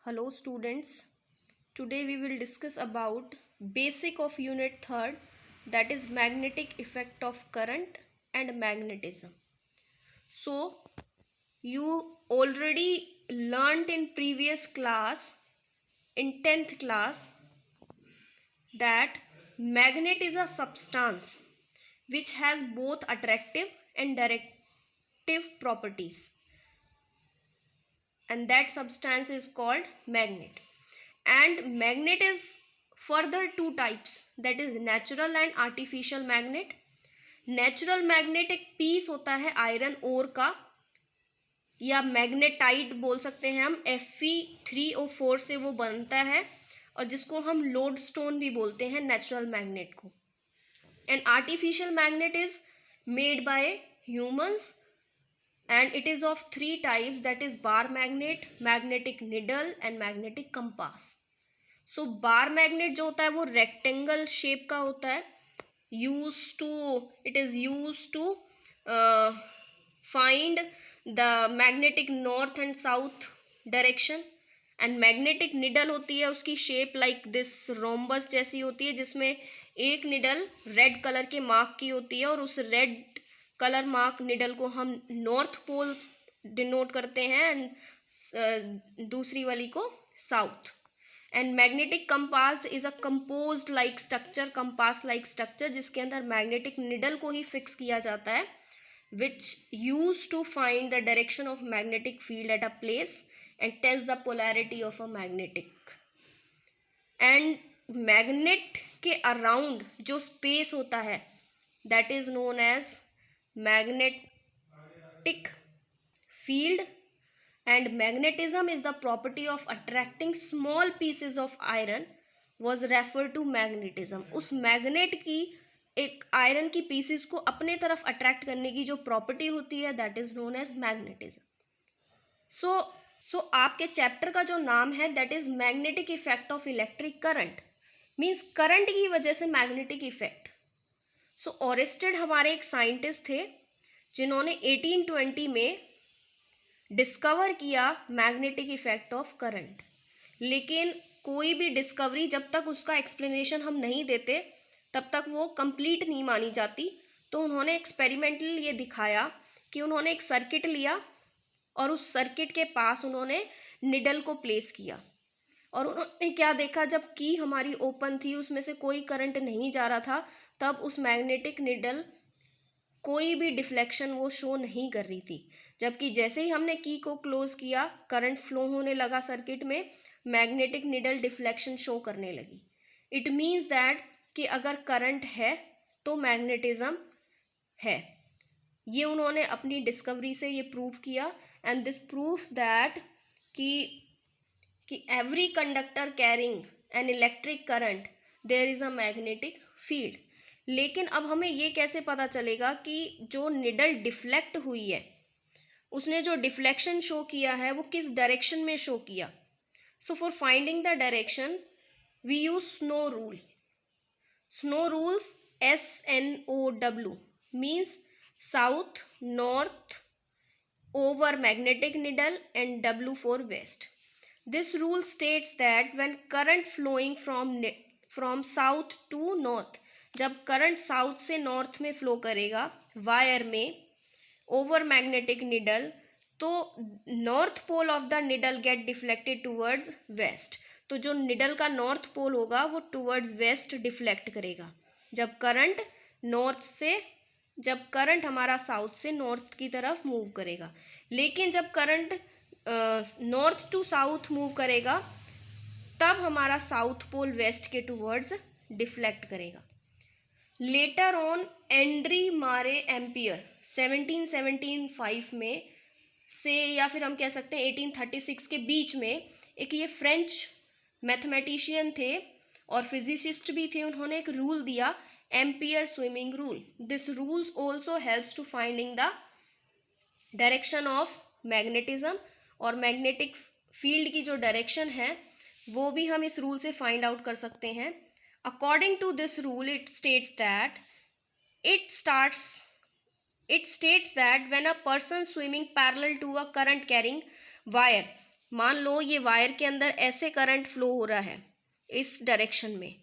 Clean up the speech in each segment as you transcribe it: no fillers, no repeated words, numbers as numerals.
Hello students, today we will discuss about basic of unit 3rd, that is magnetic effect of current and magnetism. So you already learnt in previous class, in 10th class, that magnet is a substance which has both attractive and directive properties, and that substance is called magnet. And magnet is further two types, that is natural and artificial magnet. Natural magnet एक piece होता है iron ore का, या magnetite बोल सकते हैं हम, Fe3O4 से वो बनता है, और जिसको हम लोड स्टोन भी बोलते हैं नेचुरल मैग्नेट को. And artificial magnet is made by humans and it is of three types, that is bar magnet, magnetic needle and magnetic compass. So bar magnet जो होता है वो rectangle shape का होता है, it is used to find the magnetic north and south direction. and magnetic needle होती है, उसकी shape like this rhombus जैसी होती है, जिसमें एक needle red color के mark की होती है, और उस red कलर मार्क निडल को हम नॉर्थ पोल डिनोट करते हैं, एंड दूसरी वाली को south. And magnetic compass is a composed like structure, compass like structure, जिसके अंदर मैग्नेटिक निडल को ही फिक्स किया जाता है, which use to find the direction of magnetic field at a place and test the polarity of a magnetic. And magnet के around जो space होता है, that is known as magnetic field. And magnetism is the property of attracting small pieces of iron was referred to magnetism. उस magnet की एक iron की pieces को अपने तरफ अट्रैक्ट करने की जो प्रॉपर्टी होती है, that is known as magnetism. So आपके चैप्टर का जो नाम है, that is magnetic effect of electric current, means current की वजह से मैग्नेटिक इफेक्ट. सो ओरेस्टेड हमारे एक साइंटिस्ट थे जिन्होंने 1820 में डिस्कवर किया मैग्नेटिक इफेक्ट ऑफ करंट. लेकिन कोई भी डिस्कवरी जब तक उसका एक्सप्लेनेशन हम नहीं देते तब तक वो कंप्लीट नहीं मानी जाती. तो उन्होंने एक्सपेरिमेंटली ये दिखाया कि उन्होंने एक सर्किट लिया और उस सर्किट के पास उन्होंने निडल को प्लेस किया, और उन्होंने क्या देखा, जब की हमारी ओपन थी, उसमें से कोई करंट नहीं जा रहा था, तब उस मैग्नेटिक निडल कोई भी डिफ्लेक्शन वो शो नहीं कर रही थी. जबकि जैसे ही हमने की को क्लोज किया, करंट फ्लो होने लगा सर्किट में, मैग्नेटिक निडल डिफ्लेक्शन शो करने लगी. इट मीन्स दैट कि अगर करंट है तो मैग्नेटिज्म है. ये उन्होंने अपनी डिस्कवरी से ये प्रूव किया. एंड दिस प्रूव्स दैट कि every conductor carrying an electric current there is a magnetic field. लेकिन अब हमें ये कैसे पता चलेगा कि जो निडल डिफ्लेक्ट हुई है, उसने जो डिफ्लेक्शन शो किया है वो किस डायरेक्शन में शो किया. So for finding the direction we use snow rule. Snow rules SNOW means south, north over magnetic needle and W for west. This rule states that when current flowing from south to north, जब current south से north में flow करेगा wire में over magnetic needle, तो north pole of the needle get deflected towards west. तो जो needle का north pole होगा वो टूवर्ड्स वेस्ट डिफ्लेक्ट करेगा जब करंट हमारा साउथ से नॉर्थ की तरफ मूव करेगा. लेकिन जब current north to south move करेगा तब हमारा साउथ पोल वेस्ट के टूवर्ड्स डिफ्लेक्ट करेगा. Later on Andre Marie Ampere 1775 में से, या फिर हम कह सकते हैं 1836 के बीच में, एक ये फ्रेंच मैथमेटिशियन थे और फिजिसिस्ट भी थे. उन्होंने एक रूल दिया, Ampere swimming rule. This rules also helps to finding the direction of magnetism, और मैग्नेटिक फील्ड की जो डायरेक्शन है वो भी हम इस रूल से फाइंड आउट कर सकते हैं. According to this rule, it states that when a person swimming parallel to a current carrying wire मान लो ये वायर के अंदर ऐसे करंट फ्लो हो रहा है इस डायरेक्शन में,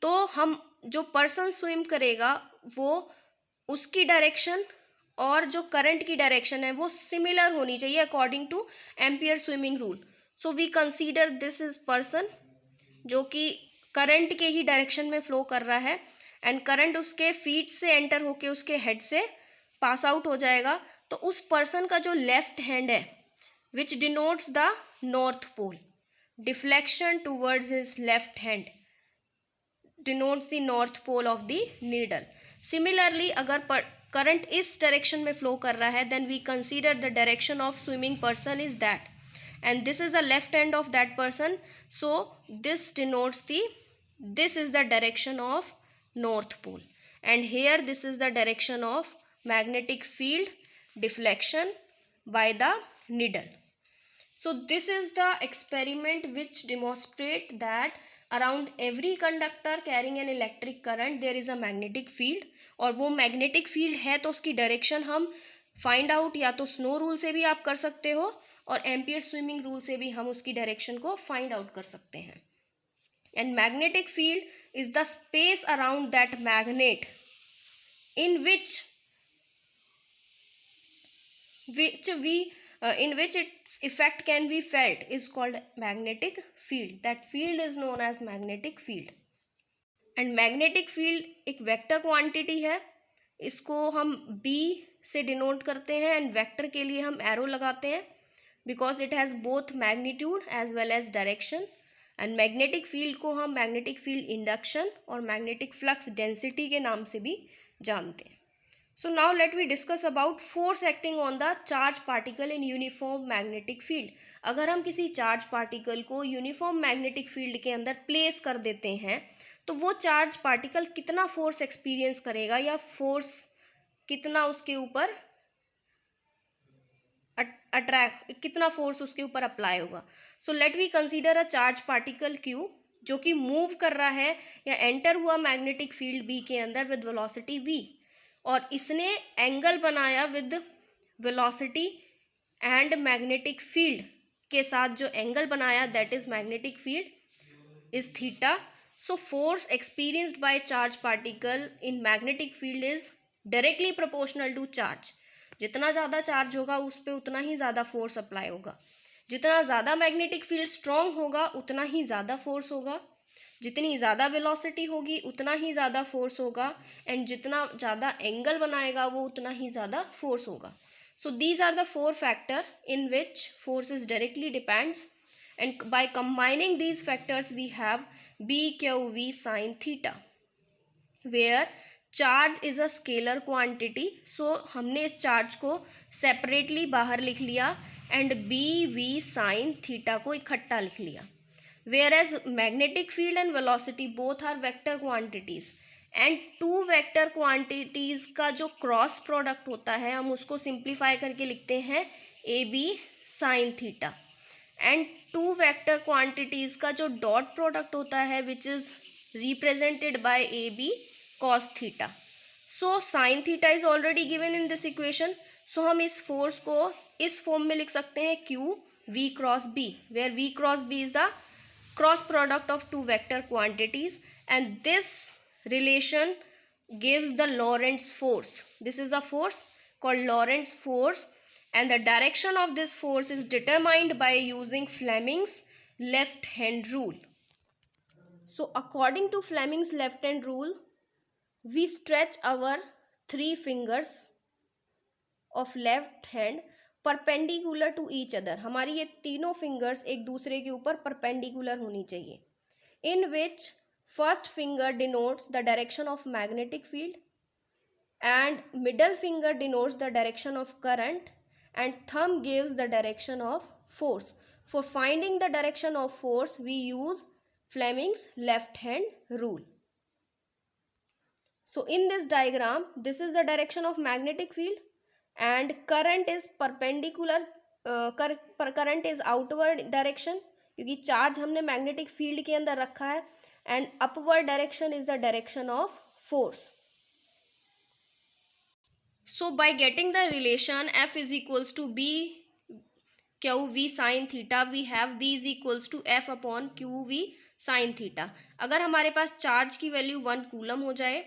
तो हम जो पर्सन स्विम करेगा वो उसकी डायरेक्शन और जो करंट की डायरेक्शन है वो सिमिलर होनी चाहिए according to Ampere swimming rule. So we consider this is person जो कि करंट के ही डायरेक्शन में फ्लो कर रहा है एंड करंट उसके फीट से एंटर होके उसके हेड से पास आउट हो जाएगा. तो उस पर्सन का जो लेफ्ट हैंड है which denotes the north pole, deflection towards his left hand denotes the north pole of the needle. Similarly, अगर current इस direction में flow कर रहा है then we consider the direction of swimming person is that, and this is the left hand of that person, so this denotes this is the direction of north pole, and here this is the direction of magnetic field deflection by the needle. So this is the experiment which demonstrate that around every conductor carrying an electric current there is a magnetic field, और वो magnetic field है तो उसकी direction हम find out या तो snow rule से भी आप कर सकते हो और एम्पियर स्विमिंग रूल से भी हम उसकी डायरेक्शन को फाइंड आउट कर सकते हैं. And magnetic field is the space around that magnet in which its effect can be felt is called magnetic field. That field is known as magnetic field. And magnetic field एक vector quantity है, इसको हम B से denote करते हैं and vector के लिए हम एरो लगाते हैं because it has both magnitude as well as direction. And magnetic field को हम मैग्नेटिक फील्ड इंडक्शन और मैग्नेटिक फ्लक्स डेंसिटी के नाम से भी जानते हैं. So now let me discuss about force acting on the charge particle in uniform magnetic field. अगर हम किसी चार्ज पार्टिकल को यूनिफॉर्म मैग्नेटिक फील्ड के अंदर प्लेस कर देते हैं तो वो चार्ज पार्टिकल कितना फोर्स एक्सपीरियंस करेगा या फोर्स कितना उसके ऊपर अट्रैक्ट, कितना फोर्स उसके ऊपर अप्लाई होगा. So let we consider a charge particle Q जो कि मूव कर रहा है या एंटर हुआ मैग्नेटिक फील्ड B के अंदर विद वेलोसिटी V, और इसने एंगल बनाया with velocity and magnetic field के साथ जो एंगल बनाया that is magnetic field is theta. So force experienced by charge particle in magnetic field is directly proportional to charge. जितना ज़्यादा चार्ज होगा उस पर उतना ही ज़्यादा फोर्स अप्लाई होगा. जितना ज़्यादा मैग्नेटिक फील्ड स्ट्रॉन्ग होगा उतना ही ज़्यादा फोर्स होगा. जितनी ज़्यादा वेलोसिटी होगी उतना ही ज़्यादा फोर्स होगा एंड जितना ज़्यादा एंगल बनाएगा वो उतना ही ज़्यादा फोर्स होगा. So these are the four factor in which forces directly depends and by combining these factors we have B Q V sin theta where charge is a scalar quantity. So हमने इस charge को separately बाहर लिख लिया and B V sin theta को इकट्ठा लिख लिया. Whereas magnetic field and velocity both are vector quantities, and two vector quantities का जो क्रॉस प्रोडक्ट होता है हम उसको सिंप्लीफाई करके लिखते हैं AB sin theta, and two vector quantities का जो डॉट प्रोडक्ट होता है which is represented by AB cos theta. So sine theta is already given in this equation. So हम इस फोर्स को इस फॉर्म में लिख सकते हैं Q V cross B, where V cross B is the cross product of two vector quantities, and this relation gives the Lorentz force. This is a force called Lorentz force, and the direction of this force is determined by using Fleming's left hand rule. So according to Fleming's left hand rule, we stretch our three fingers of left hand perpendicular to each other. हमारी ये तीनों fingers एक दूसरे के ऊपर perpendicular होनी चाहिए. In which first finger denotes the direction of magnetic field and middle finger denotes the direction of current and thumb gives the direction of force. For finding the direction of force we use Fleming's left hand rule. So in this diagram this is the direction of magnetic field and current is perpendicular, current is outward direction क्योंकि charge हमने magnetic field के अंदर रखा है, and upward direction is the direction of force. So by getting the relation F is equals to B Q V sine theta, we have B is equals to F upon Q V sine theta. अगर हमारे पास charge की value 1 coulomb हो जाए,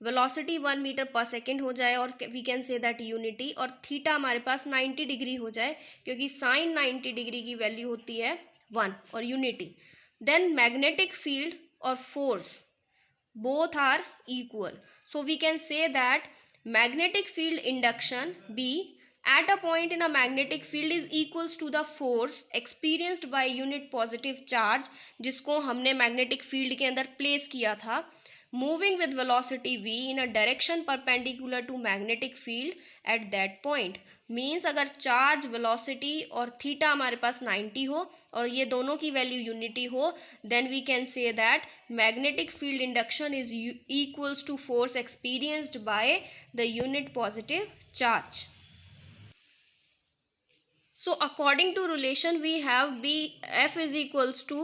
velocity 1 metre per second हो जाए, और we can say that unity, और थीटा हमारे पास 90 डिग्री हो जाए, क्योंकि साइन 90 डिग्री की वैल्यू होती है 1 और यूनिटी, देन मैग्नेटिक फील्ड और force both are equal. So we can say that magnetic field induction B at a point in a magnetic field is equals to the force experienced by unit positive charge, जिसको हमने magnetic field के अंदर place किया था, moving with velocity v in a direction perpendicular to magnetic field at that point. Means अगर charge, velocity और theta हमारे पास 90 हो और ये दोनों की वैल्यू यूनिटी हो, then we can say that magnetic field induction is equals to force experienced by the unit positive charge. So according to relation we have b f is equals to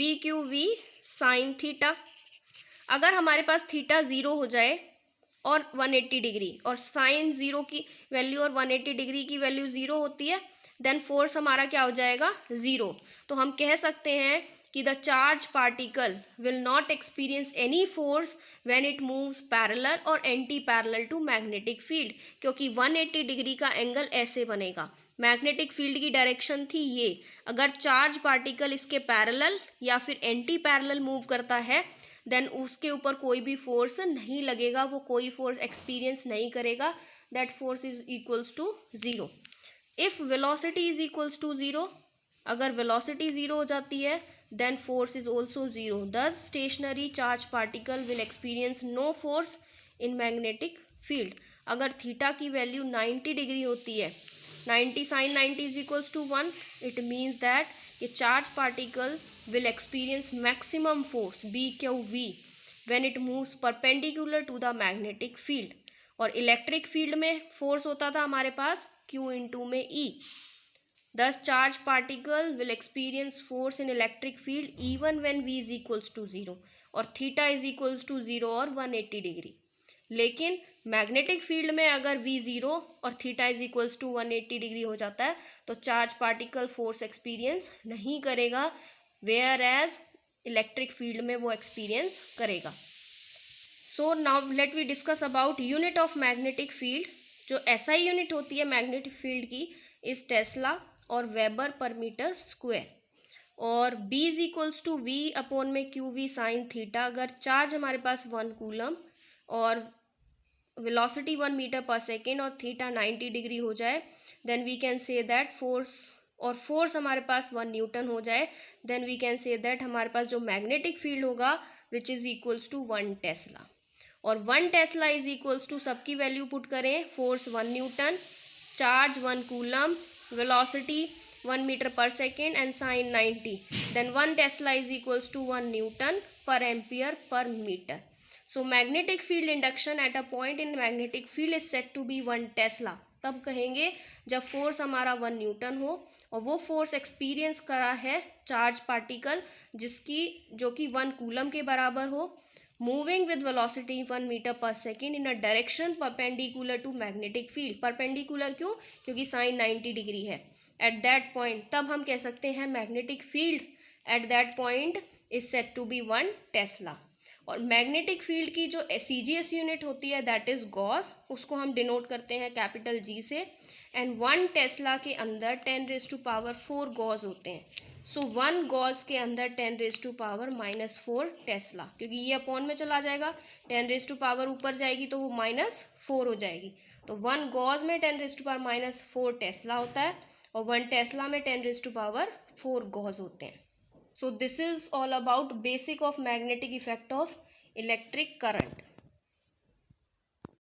b q v sin theta. अगर हमारे पास theta 0 हो जाए और 180 degree और sign 0 की value और 180 degree की value 0 होती है, देन फोर्स हमारा क्या हो जाएगा 0. तो हम कह सकते हैं कि the charge particle will not experience any force when it moves parallel और anti parallel to magnetic field, क्योंकि 180 डिग्री का एंगल ऐसे बनेगा. मैग्नेटिक फील्ड की डायरेक्शन थी ये. अगर चार्ज पार्टिकल इसके पैरेलल या फिर एंटी पैरेलल मूव करता है, देन उसके ऊपर कोई भी फोर्स नहीं लगेगा, वो कोई फोर्स एक्सपीरियंस नहीं करेगा. That force is equals to 0. If velocity is equals to 0, अगर वेलोसिटी 0 हो जाती है, then force is also 0. Thus stationary charge particle will experience no force in magnetic field. अगर थीटा की वैल्यू 90 डिग्री होती है, 90 sine 90 is equals to 1, it means that ये charge particle will experience maximum force BQV when it moves perpendicular to the magnetic field. और electric field में force होता था हमारे पास Q इंटू में E. Thus charge particle will experience force in electric field even when V is equals to 0 और theta is equals to 0 और 180 degree. लेकिन magnetic field में अगर v 0 और theta is equals to 180 degree हो जाता है, तो चार्ज पार्टिकल फोर्स एक्सपीरियंस नहीं करेगा, वेयर एज इलेक्ट्रिक फील्ड में वो एक्सपीरियंस करेगा. So now let we discuss about unit of magnetic field. जो SI यूनिट होती है मैग्नेटिक फील्ड की इज टेस्ला और वेबर पर मीटर स्क्वायर, और B is equals to V upon में क्यू वी साइन थीटा. अगर charge हमारे पास 1 कूलम और वेलोसिटी 1 मीटर पर सेकेंड और थीटा 90 डिग्री हो जाए, then we can say that force, और फोर्स हमारे पास 1 न्यूटन हो जाए, then we can say that हमारे पास जो मैग्नेटिक फील्ड होगा which is equals to 1 tesla. और 1 टेस्ला इज इक्वल्स टू, सबकी वैल्यू पुट करें, force 1 newton, charge 1 coulomb, velocity 1 metre per second and sine 90, then 1 tesla is equals to 1 newton per ampere per metre. So magnetic field induction at a point in magnetic field is said to be 1 Tesla. तब कहेंगे जब force हमारा 1 Newton हो और वो force experience करा है charge particle जो कि 1 कूलम के बराबर हो, moving with velocity 1 metre per second in a direction perpendicular to magnetic field. Perpendicular क्यों? क्योंकि साइन 90 डिग्री है. एट दैट पॉइंट तब हम कह सकते हैं magnetic field at that point is said to be 1 tesla. और मैग्नेटिक फील्ड की जो CGS यूनिट होती है दैट इज गॉस, उसको हम डिनोट करते हैं कैपिटल G से. एंड 1 टेस्ला के अंदर 10⁻⁴ गॉस होते हैं. सो 1 गॉस के अंदर 10⁻⁻⁴ टेस्ला, क्योंकि ये अपॉन में चला जाएगा, 10⁻⁴ ऊपर जाएगी तो वो -4 हो जाएगी. तो 1 गॉस में 10⁻⁴ टेस्ला होता है और 1 टेस्ला में 10⁻⁴ गॉस होते हैं. So this is all about basic of magnetic effect of electric current.